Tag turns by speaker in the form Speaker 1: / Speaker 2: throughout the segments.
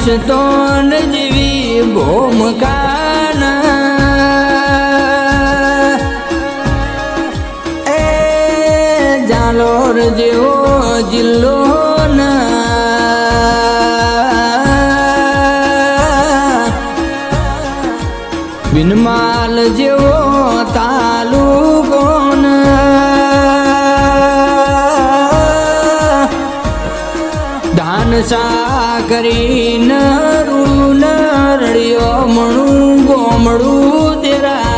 Speaker 1: સ્તોન જેવી ભૂમકાના એ જાલોર જેવો જિલ્લો બિનમાલ જેવો તાલુકો ધાન સાકરી નરું નરળિયો મણું ગોમડું દેરા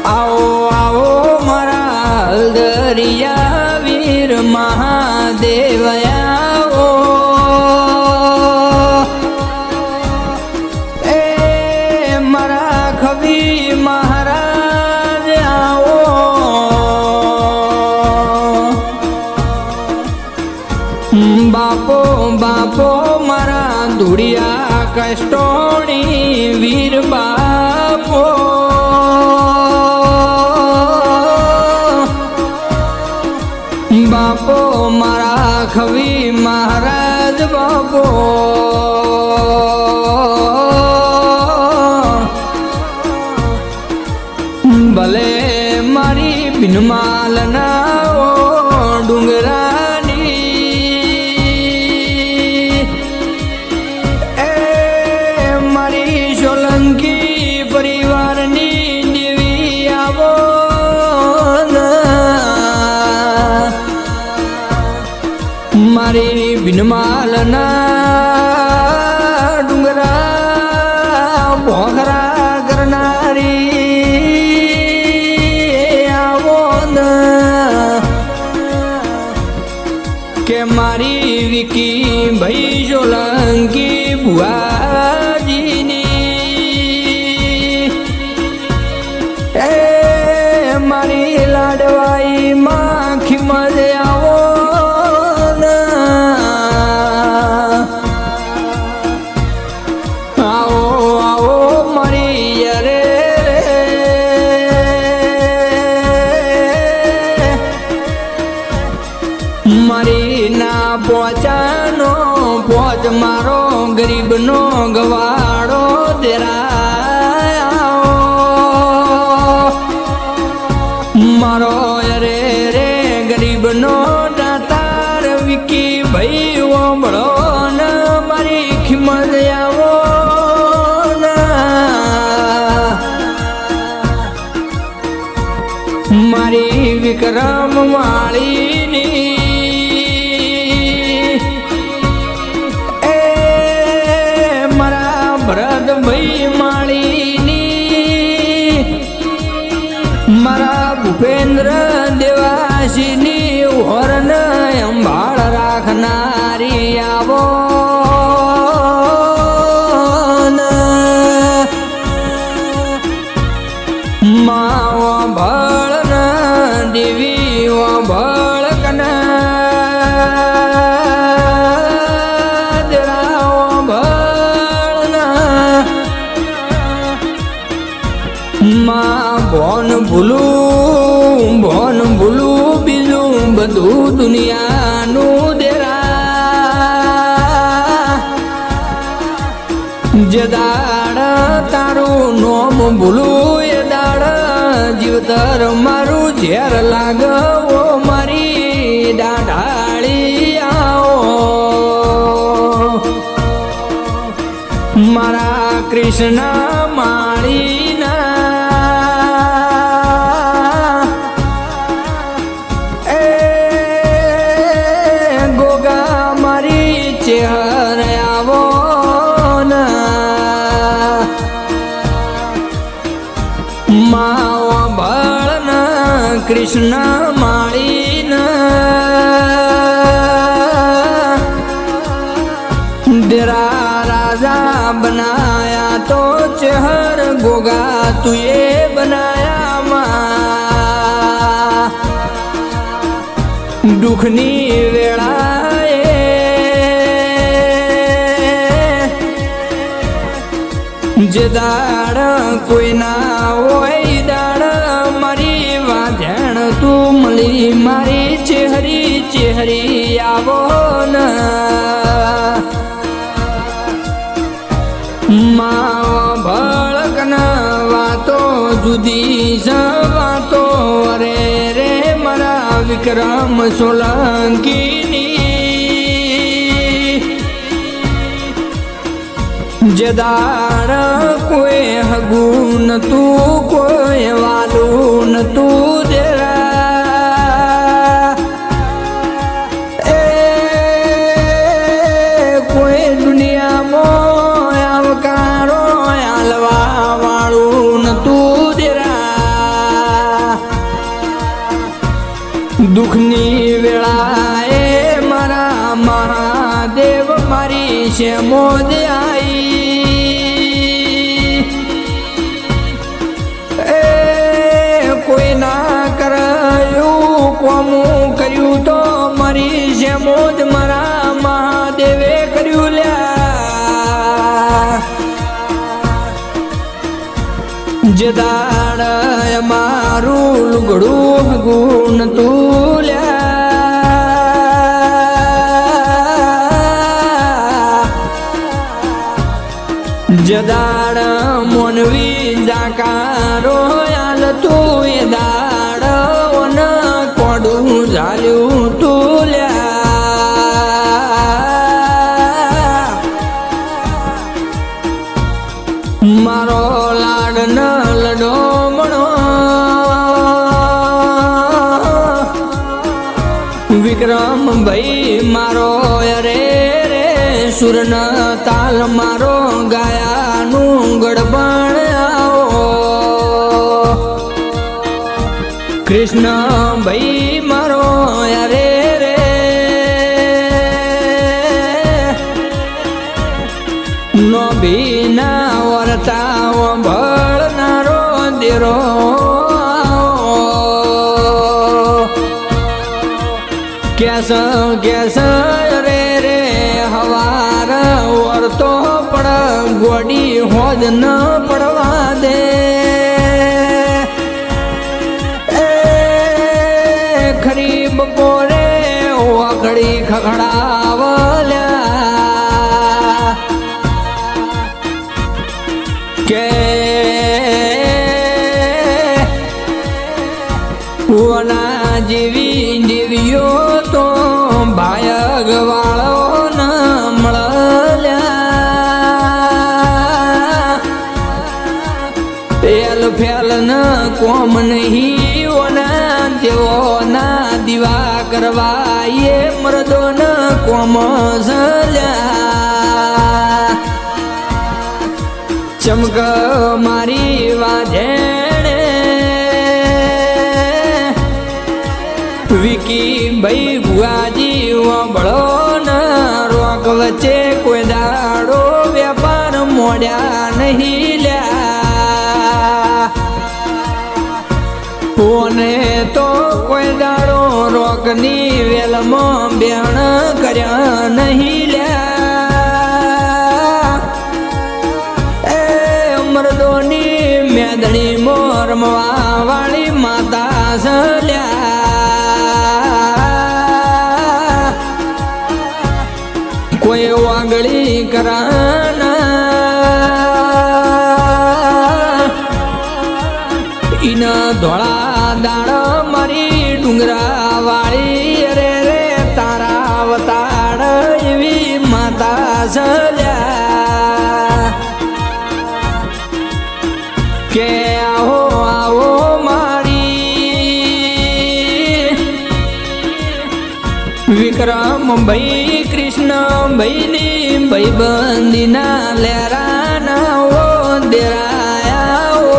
Speaker 1: આવો આવો મારા દરિયા વીર મહાદેવયા બાપો બાપો મારા ધૂળિયા કષ્ટોણી વીર બાપો બાપો મારા ખવી મહારાજ બાપો ભલે મારી બિનમાલ ના ડુંગરા મારી બિનમાલના ડુંગરા ભોગરા કરનારી આવો કે મારી વિકી ભાઈ સોલંકી ભુવાજીની એ મારી લાડવાઈ માં ખીમત આવો મારી ના પહોંચાનો પહોંચ મારો ગરીબનો ગવાડો દેરાયો મારો રે રે ગરીબનો દાતાર વિકી ભાઈ ઓમળો ને મારી ખિમત આવો મારી વિક્રમ વાળીની ભરત ભાઈ માળીની મારા ભૂપેન્દ્ર દેવાસીની હોરન અંભાળ રાખનારી આવો માઓ ભળ દેવી ઓ ભળ કના ભોન ભૂલું બીજું બધું દુનિયાનું દેરા જે દાડ તારું નોમ ભૂલું એ દાડ જીવતર મારું ઝેર લાગવો મારી દાઢાળી આવો મારા કૃષ્ણ માળીના માઓ ભળ કૃષ્ણ માળીન દેરા રાજા બનાયા તો ચહર ગોગા તુએ બનાયા માં દુઃખની વેળાએ જે દાડ કોઈ ના હોય દાડ મારી વાંધણ તું મળી મારી ચેહરી ચેહરી આવો ને માવા ભળકન વાતો જુદી જ વાતો અરે રે મારા વિક્રમ સોલંકીની જદાર કોઈ હગું તું કોઈ વાલું તું દેરા એ કોઈ દુનિયામાં આવકારો હાલવા વાળું તું દેરા દુઃખની વેળાએ મારા મહાદેવ મારી શેમોદ આઈ કોઈ ના કરાયું કોમું કર્યું તો મારી શેમોદ મારા મહાદેવે કર્યું લ્યા જદાડ મારું લુગડું ગુણ તું લ્યા જદાડ મોનવી જાકારો યાલ તું એ દાડ ઓન કોડું ઝાલ્યું તું લ્યા મારો લાડ ન લડો મણો વિક્રમ ભાઈ મારો અરે રે સુરન તાલ મારો ગાયાનું ગડબણ આવો કૃષ્ણ ભાઈ મારો અરે રે નો ભીના વર્તા ભળનારો દેરો કેસ કેસ રે રે હવાર વર્તો પડ ગોડી હોજ ન પડવા દે ખરી બપોરે ઓખડી ખખડાવલ્યા કે ઓના જેવી દેવીઓ તો ભાયગ વાળો ન મળલ્યા પેલ ફેલ ન કોમ નહીં ઓના જેવો ના દીવા કરવા એ મરદો ન કોમ ઝલ્યા ચમક મારી વાધેણે વિકી ભાઈ ભુવાજી વંભળો ન રોક વચ્ચે કોઈ દાડો વેપાર મોડ્યા નહીં લ્યા ઓને તો કોઈ દાડો રોકની વેલમાં બેણ કર્યા નહીં લ્યા એ મરદોની મેદણી મોરમવા વાળી માતા સલ્યા કોઈ વાગળી કરાના ઈના ધોળા દાડ મારી ડુંગરા વાળી અરે રે તારા અવતાર એવી માતા સલ્યા કે આવો આવો મારી વિક્રમ ભાઈ કૃષ્ણ ભાઈ ની ભાઈબંધી ના લેરા ના ઓ દેરાયા ઓ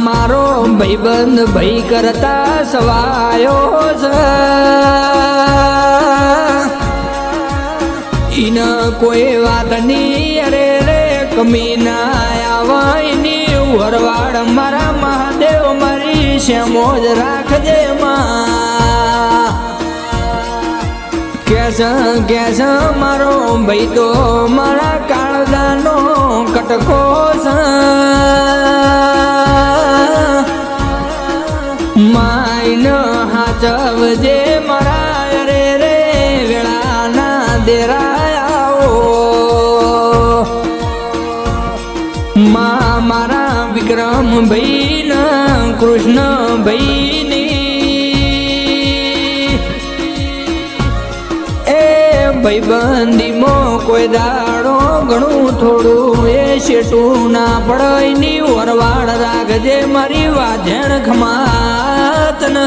Speaker 1: મારો ભાઈબંધ ભાઈ કરતા સવાયો છે ઈન કોઈ વાતની અરે રે કમી ના આવવાની વરવાડ મારા મહાદેવ મારી શેમોજ રાખજે માં કેસ કેસ મારો ભાઈ તો મારા કાળદા વેળાનો કટકો માઈન હાચવજે મારા રે રે વેળાના દેરાયાઓ મારા વિક્રમ ભાઈ ન કૃષ્ણ ભાઈ એ ભાઈબંધીમાં કોઈ દાડો ઘણું થોડું એ શેટું ના પડય ની વરવાડ રાખજે મારી વાધેણ ખમાતન